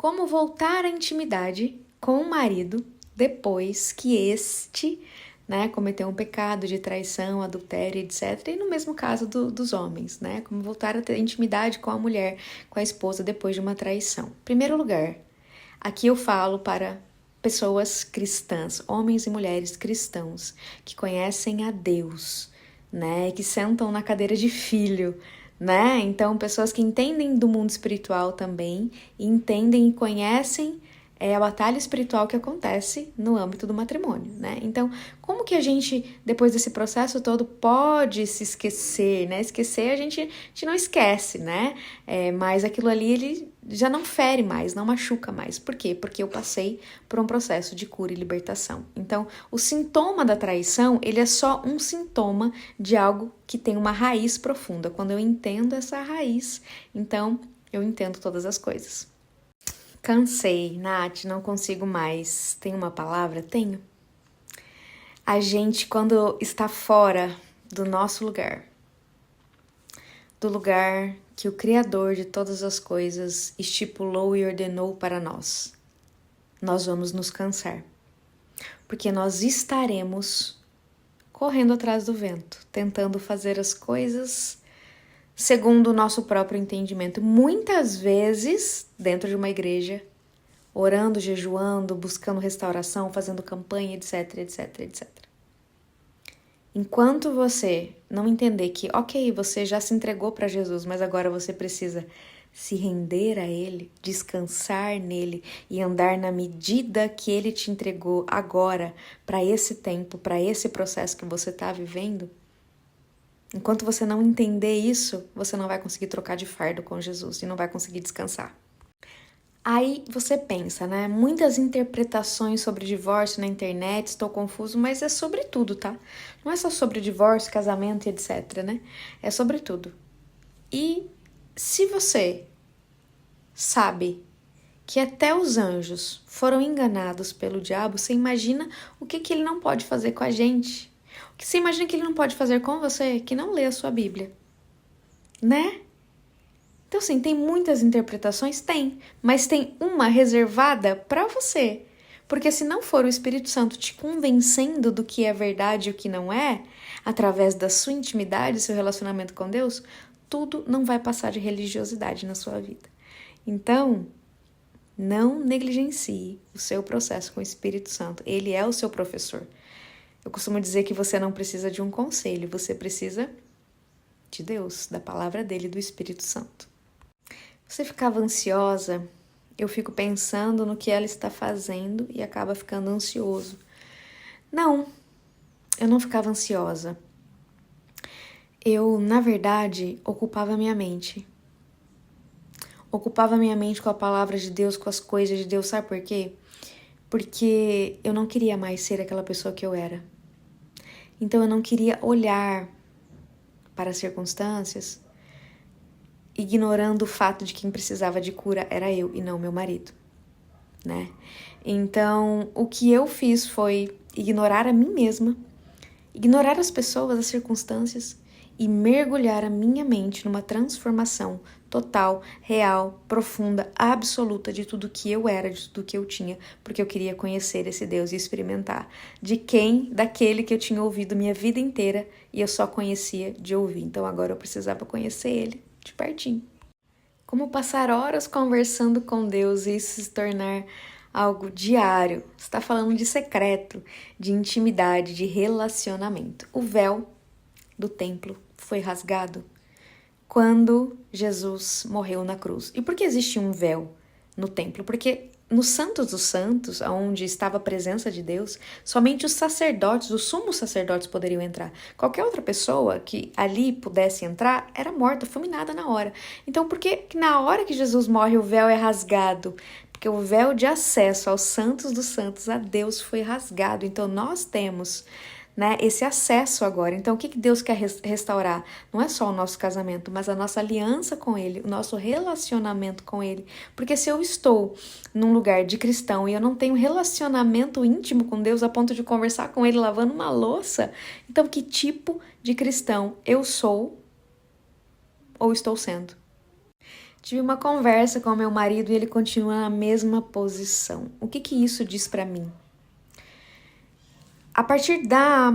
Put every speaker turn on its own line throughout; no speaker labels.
Como voltar à intimidade com o marido depois que este, cometeu um pecado de traição, adultério, etc. E no mesmo caso dos homens, como voltar a ter intimidade com a mulher, com a esposa depois de uma traição. Em primeiro lugar, aqui eu falo para pessoas cristãs, homens e mulheres cristãos, que conhecem a Deus, que sentam na cadeira de filho, Então, pessoas que entendem do mundo espiritual também, e entendem e conhecem a batalha espiritual que acontece no âmbito do matrimônio, Então, como que a gente, depois desse processo todo, pode se esquecer, Esquecer a gente não esquece, mas aquilo ali, ele já não fere mais, não machuca mais. Por quê? Porque eu passei por um processo de cura e libertação. Então, o sintoma da traição, ele é só um sintoma de algo que tem uma raiz profunda. Quando eu entendo essa raiz, então eu entendo todas as coisas. Cansei, Nath, não consigo mais. Tem uma palavra? Tenho. A gente, quando está fora do nosso lugar, do lugar que o Criador de todas as coisas estipulou e ordenou para nós, nós vamos nos cansar. Porque nós estaremos correndo atrás do vento, tentando fazer as coisas segundo o nosso próprio entendimento. Muitas vezes, dentro de uma igreja, orando, jejuando, buscando restauração, fazendo campanha, etc, etc, etc. Enquanto você não entender que, ok, você já se entregou para Jesus, mas agora você precisa se render a Ele, descansar nele e andar na medida que Ele te entregou agora para esse tempo, para esse processo que você está vivendo, enquanto você não entender isso, você não vai conseguir trocar de fardo com Jesus e não vai conseguir descansar. Aí você pensa, Muitas interpretações sobre divórcio na internet, estou confuso, mas é sobre tudo, tá? Não é só sobre divórcio, casamento e etc, É sobre tudo. E se você sabe que até os anjos foram enganados pelo diabo, você imagina o que ele não pode fazer com a gente? O que você imagina que ele não pode fazer com você que não lê a sua Bíblia? Então, sim, tem muitas interpretações? Tem, mas tem uma reservada para você. Porque se não for o Espírito Santo te convencendo do que é verdade e o que não é, através da sua intimidade, seu relacionamento com Deus, tudo não vai passar de religiosidade na sua vida. Então, não negligencie o seu processo com o Espírito Santo. Ele é o seu professor. Eu costumo dizer que você não precisa de um conselho, você precisa de Deus, da palavra dele, do Espírito Santo. Você ficava ansiosa, eu fico pensando no que ela está fazendo e acaba ficando ansioso. Não, eu não ficava ansiosa. Eu, na verdade, ocupava minha mente. Ocupava minha mente com a palavra de Deus, com as coisas de Deus, sabe por quê? Porque eu não queria mais ser aquela pessoa que eu era. Então eu não queria olhar para as circunstâncias ignorando o fato de que quem precisava de cura era eu e não meu marido, Então, o que eu fiz foi ignorar a mim mesma, ignorar as pessoas, as circunstâncias e mergulhar a minha mente numa transformação total, real, profunda, absoluta de tudo que eu era, de tudo que eu tinha, porque eu queria conhecer esse Deus e experimentar daquele que eu tinha ouvido minha vida inteira e eu só conhecia de ouvir. Então agora eu precisava conhecer ele de pertinho. Como passar horas conversando com Deus e isso se tornar algo diário. Você está falando de secreto, de intimidade, de relacionamento. O véu do templo foi rasgado quando Jesus morreu na cruz. E por que existe um véu no templo? Porque no Santos dos Santos, onde estava a presença de Deus, somente os sacerdotes, os sumos sacerdotes poderiam entrar. Qualquer outra pessoa que ali pudesse entrar era morta, fulminada na hora. Então, por que na hora que Jesus morre o véu é rasgado? Porque o véu de acesso aos Santos dos Santos, a Deus, foi rasgado. Então, nós temos esse acesso agora. Então, o que Deus quer restaurar? Não é só o nosso casamento, mas a nossa aliança com Ele, o nosso relacionamento com Ele. Porque se eu estou num lugar de cristão e eu não tenho relacionamento íntimo com Deus a ponto de conversar com Ele lavando uma louça, então que tipo de cristão eu sou ou estou sendo? Tive uma conversa com meu marido e ele continua na mesma posição. O que isso diz pra mim? A partir da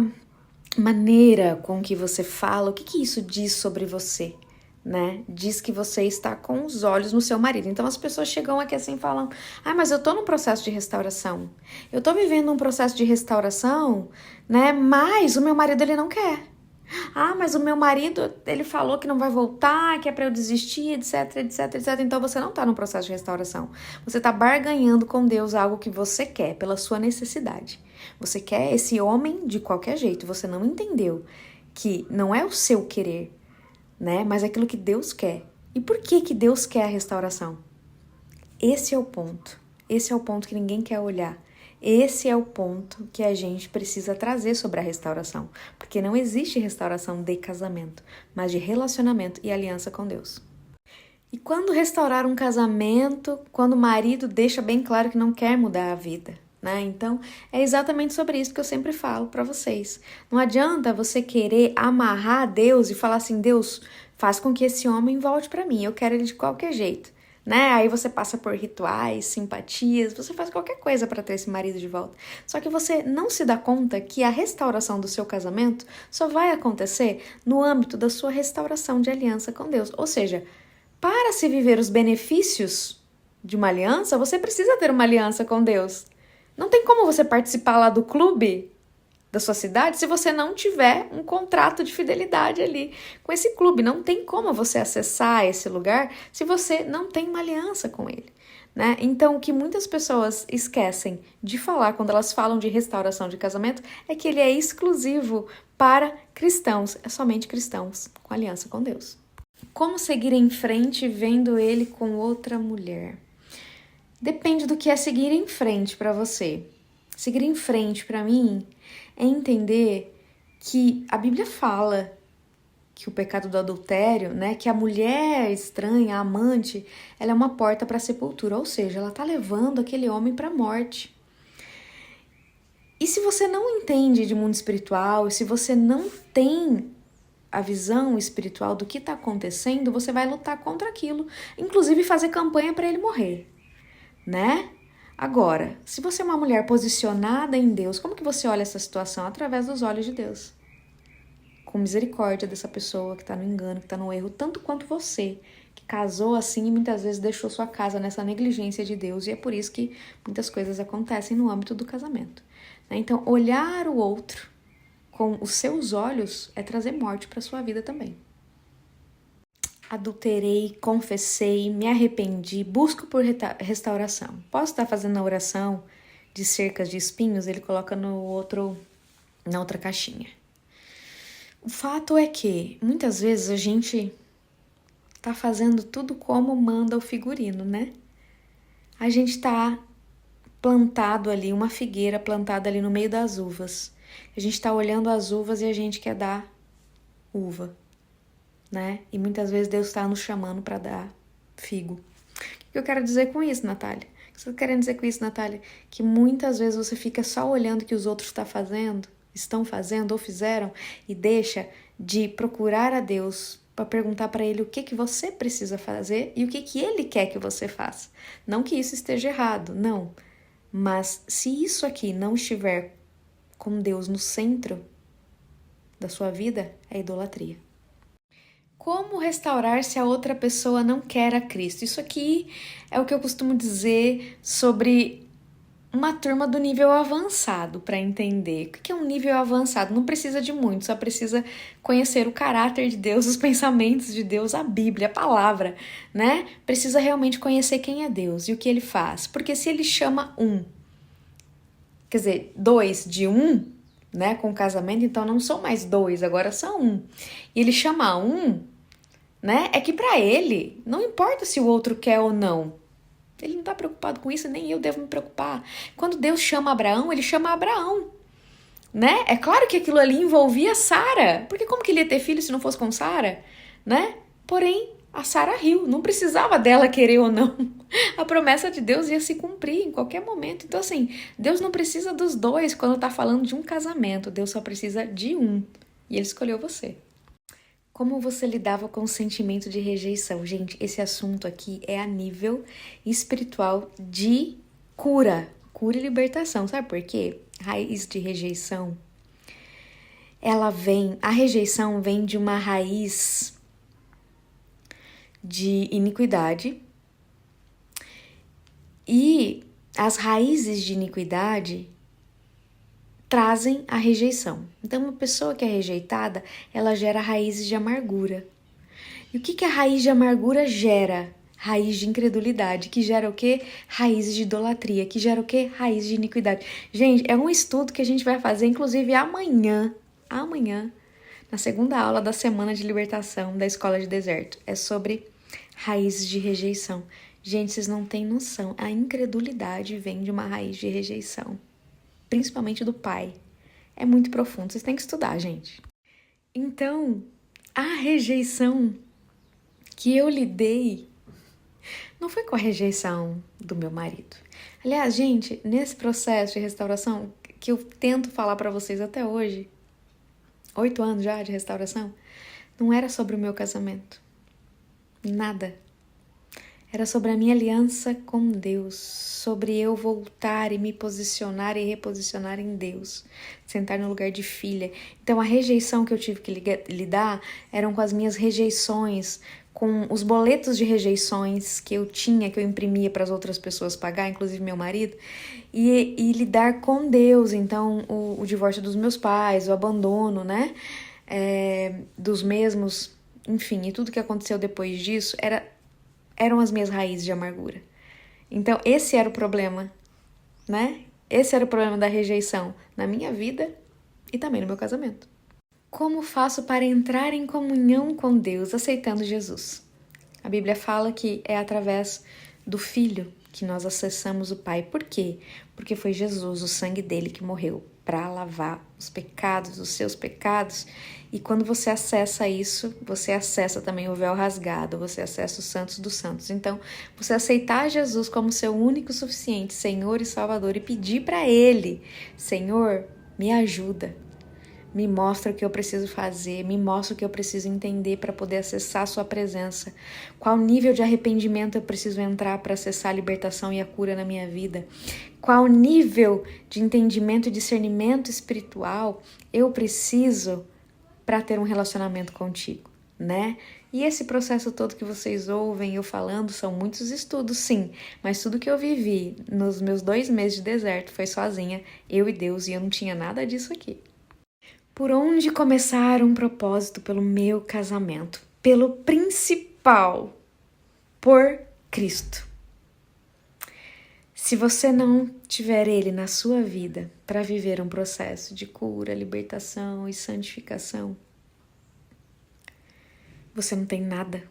maneira com que você fala, o que isso diz sobre você, né? Diz que você está com os olhos no seu marido. Então as pessoas chegam aqui assim e falam: ah, mas eu tô num processo de restauração. Eu tô vivendo um processo de restauração, né? Mas o meu marido, ele não quer. Ah, mas o meu marido, ele falou que não vai voltar, que é pra eu desistir, etc, etc, etc. Então você não tá no processo de restauração. Você tá barganhando com Deus algo que você quer, pela sua necessidade. Você quer esse homem de qualquer jeito. Você não entendeu que não é o seu querer, né? Mas é aquilo que Deus quer. E por que Deus quer a restauração? Esse é o ponto. Esse é o ponto que ninguém quer olhar. Esse é o ponto que a gente precisa trazer sobre a restauração, porque não existe restauração de casamento, mas de relacionamento e aliança com Deus. E quando restaurar um casamento, quando o marido deixa bem claro que não quer mudar a vida, né? Então, é exatamente sobre isso que eu sempre falo para vocês. Não adianta você querer amarrar a Deus e falar assim: Deus, faz com que esse homem volte para mim, eu quero ele de qualquer jeito. Né? Aí você passa por rituais, simpatias, você faz qualquer coisa para ter esse marido de volta. Só que você não se dá conta que a restauração do seu casamento só vai acontecer no âmbito da sua restauração de aliança com Deus. Ou seja, para se viver os benefícios de uma aliança, você precisa ter uma aliança com Deus. Não tem como você participar lá do clube da sua cidade se você não tiver um contrato de fidelidade ali com esse clube. Não tem como você acessar esse lugar se você não tem uma aliança com ele, né? Então, o que muitas pessoas esquecem de falar quando elas falam de restauração de casamento é que ele é exclusivo para cristãos, é somente cristãos com aliança com Deus. Como seguir em frente vendo ele com outra mulher? Depende do que é seguir em frente para você. Seguir em frente, para mim, é entender que a Bíblia fala que o pecado do adultério, né, que a mulher estranha, a amante, ela é uma porta para a sepultura, ou seja, ela está levando aquele homem para a morte. E se você não entende de mundo espiritual, se você não tem a visão espiritual do que está acontecendo, você vai lutar contra aquilo, inclusive fazer campanha para ele morrer, né? Agora, se você é uma mulher posicionada em Deus, como que você olha essa situação? Através dos olhos de Deus. Com misericórdia dessa pessoa que está no engano, que está no erro, tanto quanto você, que casou assim e muitas vezes deixou sua casa nessa negligência de Deus, e é por isso que muitas coisas acontecem no âmbito do casamento, né? Então, olhar o outro com os seus olhos é trazer morte para sua vida também. Adulterei, confessei, me arrependi, busco por restauração. Posso estar fazendo a oração de cercas de espinhos? Ele coloca na outra caixinha. O fato é que muitas vezes a gente tá fazendo tudo como manda o figurino, né? A gente tá plantado ali, uma figueira plantada ali no meio das uvas. A gente tá olhando as uvas e a gente quer dar uva, né? E muitas vezes Deus está nos chamando para dar figo. O que eu quero dizer com isso, Natália? O que você está querendo dizer com isso, Natália? Que muitas vezes você fica só olhando o que os outros estão fazendo ou fizeram e deixa de procurar a Deus para perguntar para Ele o que você precisa fazer e o que Ele quer que você faça. Não que isso esteja errado, não. Mas se isso aqui não estiver com Deus no centro da sua vida, é idolatria. Como restaurar se a outra pessoa não quer a Cristo? Isso aqui é o que eu costumo dizer sobre uma turma do nível avançado para entender. O que é um nível avançado? Não precisa de muito, só precisa conhecer o caráter de Deus, os pensamentos de Deus, a Bíblia, a palavra, né? Precisa realmente conhecer quem é Deus e o que Ele faz. Porque se Ele chama dois de um, né, com o casamento, então não são mais dois, agora são um. E Ele chama né, é que para Ele não importa se o outro quer ou não. Ele não está preocupado com isso, nem eu devo me preocupar. Quando Deus chama Abraão, Ele chama Abraão, né? É claro que aquilo ali envolvia Sara, porque como que ele ia ter filho se não fosse com Sara, né? Porém, a Sara riu, não precisava dela querer ou não. A promessa de Deus ia se cumprir em qualquer momento. Então, assim, Deus não precisa dos dois quando está falando de um casamento. Deus só precisa de um. E Ele escolheu você. Como você lidava com o sentimento de rejeição? Gente, esse assunto aqui é a nível espiritual de cura e libertação. Sabe por quê? Raiz de rejeição. A rejeição vem de uma raiz de iniquidade. E as raízes de iniquidade trazem a rejeição. Então, uma pessoa que é rejeitada, ela gera raízes de amargura. E o que a raiz de amargura gera? Raiz de incredulidade, que gera o quê? Raízes de idolatria, que gera o quê? Raiz de iniquidade. Gente, é um estudo que a gente vai fazer, inclusive amanhã, na segunda aula da Semana de Libertação da Escola de Deserto. É sobre raízes de rejeição. Gente, vocês não têm noção. A incredulidade vem de uma raiz de rejeição. Principalmente do pai. É muito profundo. Vocês têm que estudar, gente. Então, a rejeição que eu lidei não foi com a rejeição do meu marido. Aliás, gente, nesse processo de restauração que eu tento falar pra vocês até hoje, 8 anos já de restauração, não era sobre o meu casamento. Nada. Era sobre a minha aliança com Deus, sobre eu voltar e me posicionar e reposicionar em Deus, sentar no lugar de filha. Então a rejeição que eu tive que lidar eram com as minhas rejeições, com os boletos de rejeições que eu tinha, que eu imprimia para as outras pessoas pagar, inclusive meu marido, e lidar com Deus. Então o divórcio dos meus pais, o abandono, né, dos mesmos, enfim, e tudo que aconteceu depois disso eram as minhas raízes de amargura. Então, esse era o problema, né? Esse era o problema da rejeição na minha vida e também no meu casamento. Como faço para entrar em comunhão com Deus aceitando Jesus? A Bíblia fala que é através do Filho que nós acessamos o Pai. Por quê? Porque foi Jesus, o sangue dele, que morreu para lavar os pecados, os seus pecados. E quando você acessa isso, você acessa também o véu rasgado, você acessa os santos dos santos. Então, você aceitar Jesus como seu único, suficiente Senhor e Salvador e pedir para Ele: Senhor, me ajuda, me mostra o que eu preciso fazer, me mostra o que eu preciso entender para poder acessar a sua presença. Qual nível de arrependimento eu preciso entrar para acessar a libertação e a cura na minha vida? Qual nível de entendimento e discernimento espiritual eu preciso para ter um relacionamento contigo, né? E esse processo todo que vocês ouvem eu falando são muitos estudos, sim, mas tudo que eu vivi nos meus 2 meses de deserto foi sozinha, eu e Deus, e eu não tinha nada disso aqui. Por onde começar um propósito pelo meu casamento? Pelo principal, por Cristo. Se você não tiver Ele na sua vida para viver um processo de cura, libertação e santificação, você não tem nada.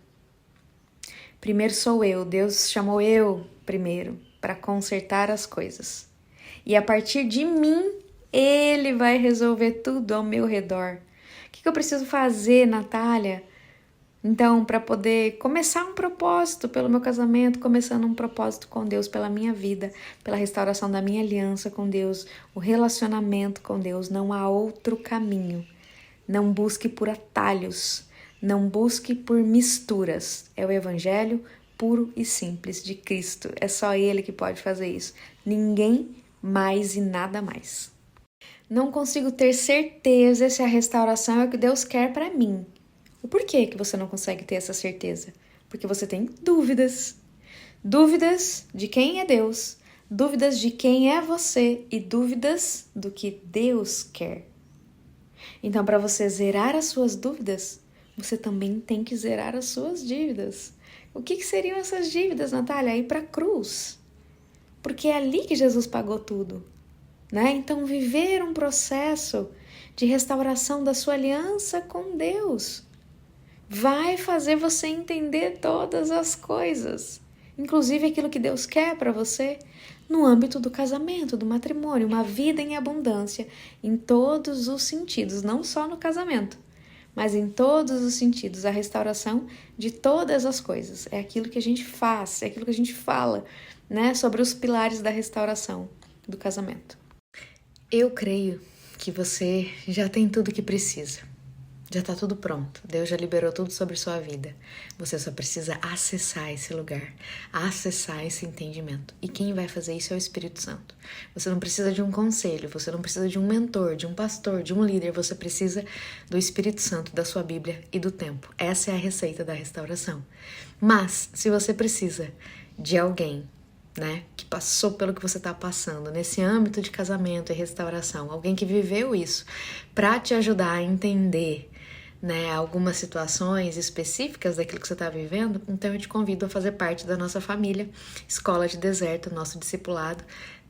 Primeiro sou eu, Deus chamou eu primeiro para consertar as coisas. E a partir de mim, Ele vai resolver tudo ao meu redor. O que eu preciso fazer, Natália? Então, para poder começar um propósito pelo meu casamento, começando um propósito com Deus pela minha vida, pela restauração da minha aliança com Deus, o relacionamento com Deus, não há outro caminho. Não busque por atalhos, não busque por misturas. É o evangelho puro e simples de Cristo. É só Ele que pode fazer isso. Ninguém mais e nada mais. Não consigo ter certeza se a restauração é o que Deus quer para mim. O porquê que você não consegue ter essa certeza? Porque você tem dúvidas. Dúvidas de quem é Deus, dúvidas de quem é você e dúvidas do que Deus quer. Então, para você zerar as suas dúvidas, você também tem que zerar as suas dívidas. O que seriam essas dívidas, Natália? Ir para a cruz. Porque é ali que Jesus pagou tudo, né? Então, viver um processo de restauração da sua aliança com Deus vai fazer você entender todas as coisas, inclusive aquilo que Deus quer para você no âmbito do casamento, do matrimônio, uma vida em abundância em todos os sentidos, não só no casamento, mas em todos os sentidos, a restauração de todas as coisas. É aquilo que a gente faz, é aquilo que a gente fala, né, sobre os pilares da restauração do casamento. Eu creio que você já tem tudo o que precisa. Já tá tudo pronto. Deus já liberou tudo sobre sua vida. Você só precisa acessar esse lugar, acessar esse entendimento. E quem vai fazer isso é o Espírito Santo. Você não precisa de um conselho, você não precisa de um mentor, de um pastor, de um líder. Você precisa do Espírito Santo, da sua Bíblia e do tempo. Essa é a receita da restauração. Mas, se você precisa de alguém, né, que passou pelo que você está passando, nesse âmbito de casamento e restauração, alguém que viveu isso, para te ajudar a entender, né, algumas situações específicas daquilo que você está vivendo, então eu te convido a fazer parte da nossa família, Escola de Deserto, nosso discipulado.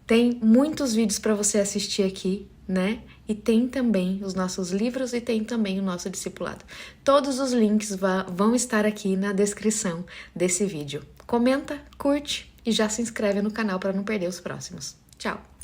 Tem muitos vídeos para você assistir aqui, né? E tem também os nossos livros e tem também o nosso discipulado. Todos os links vão estar aqui na descrição desse vídeo. Comenta, curte e já se inscreve no canal para não perder os próximos. Tchau!